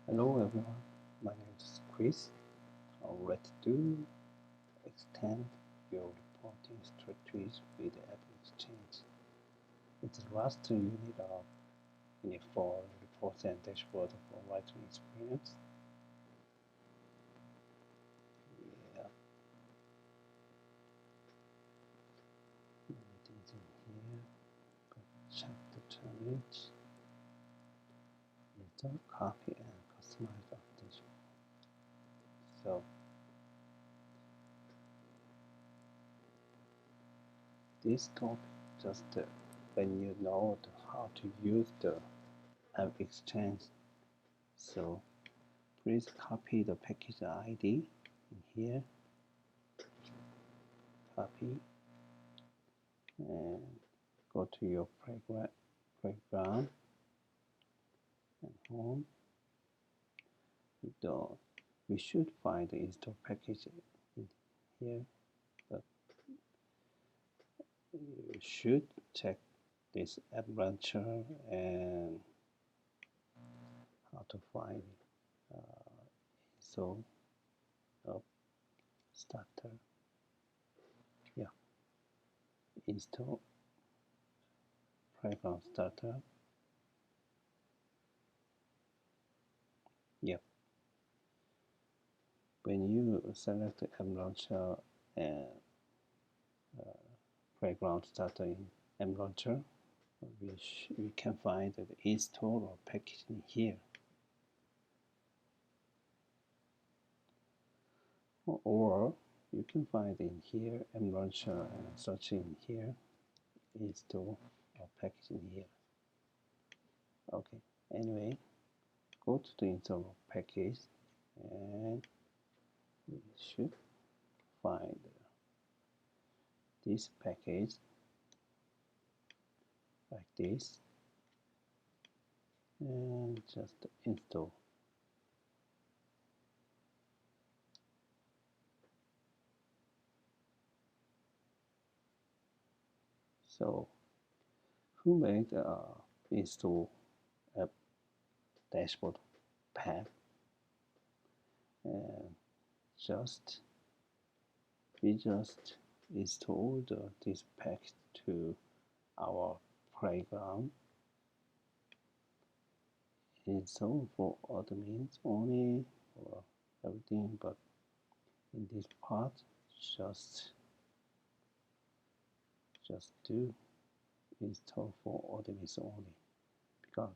Hello everyone, my name is Chris. Let's do extend your reporting strategies with AppExchange. It's the last unit of Unit 4 reports and dashboard for writing experience. Yeah, everything's in here. Go check the terms. Install, copy, and customize the dashboard. So this topic just when you know how to use the AppExchange. So please copy the package ID in here, copy, and go to your playground and home. We should find the install package in here, but you should check this app launcher and how to find install starter. Yeah, install playground starter. Yep. When you select the app launcher and playground starter in app launcher, we can find the install or package in here. Or you can find in here app launcher and search in here install or package in here. Okay, anyway, go to the install package and you should find this package like this and just install. So who made install app dashboard path and we just installed this package to our playground. Install for admins only for everything, but in this part just do install for admins only, because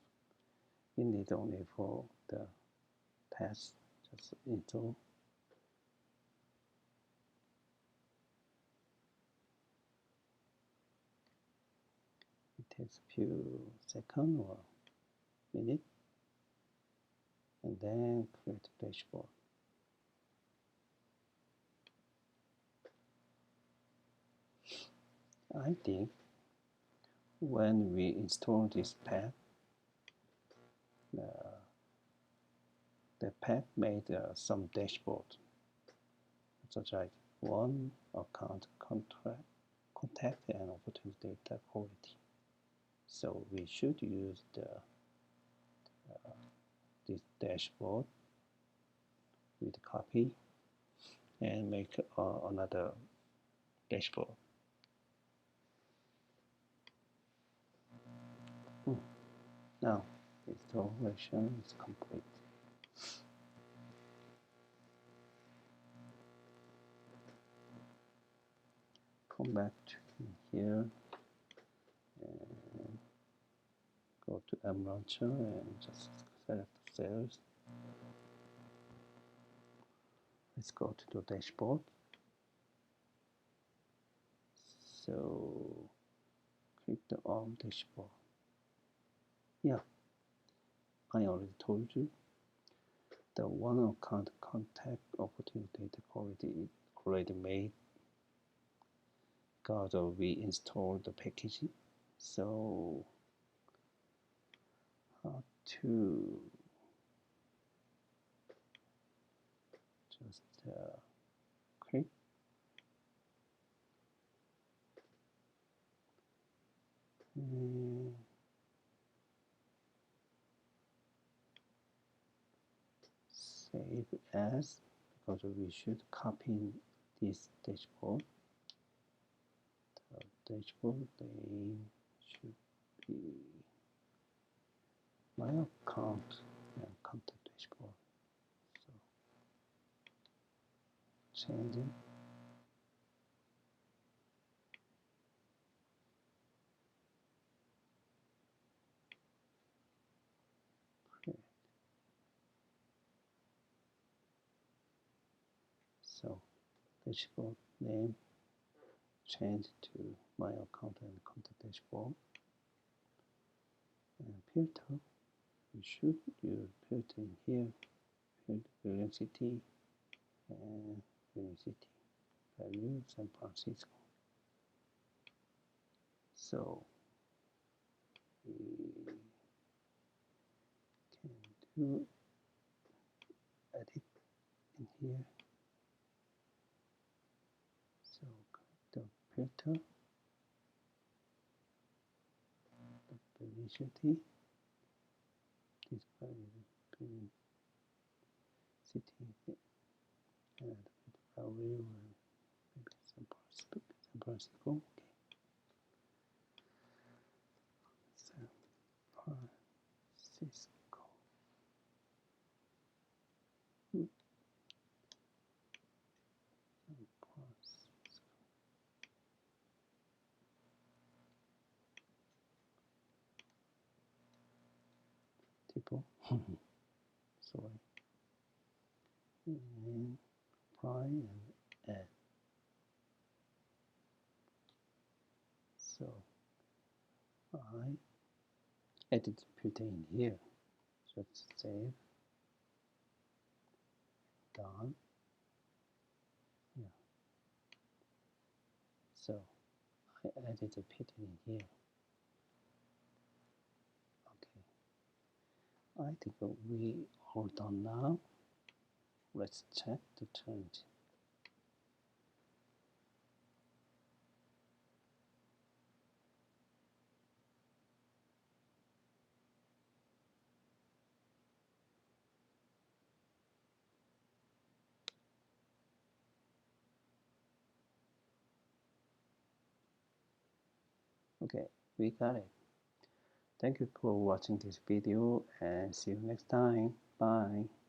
we need only for the test. Just install. It takes a few seconds or minutes, and then create a dashboard. I think when we install this pack, the pack made some dashboard, such as one account contact and opportunity data quality. So we should use this dashboard with copy and make another dashboard. Now installation is complete. Come back to here and go to app launcher and just select sales. Let's go to the dashboard. So click the on dashboard. Yeah, I already told you the one account contact opportunity data quality is already made because we installed the package. So how to just click and save as, because we should copy this dashboard. The dashboard name should be my account and contact dashboard. So change it. So dashboard name change to my account and contact dashboard. And filter, you should use filter in here. Velocity and velocity value San Francisco. So we can do edit in here. So the filter, the velocity, this value city and value maybe San Francisco. Okay. San Francisco. San Francisco. Tipo. Sorry. And apply and add. So I edit filter in here. So let's save. Done. Yeah. So I added a filter in here. Okay. I think we are done now. Let's check the change. Okay, we got it. Thank you for watching this video and see you next time. Bye.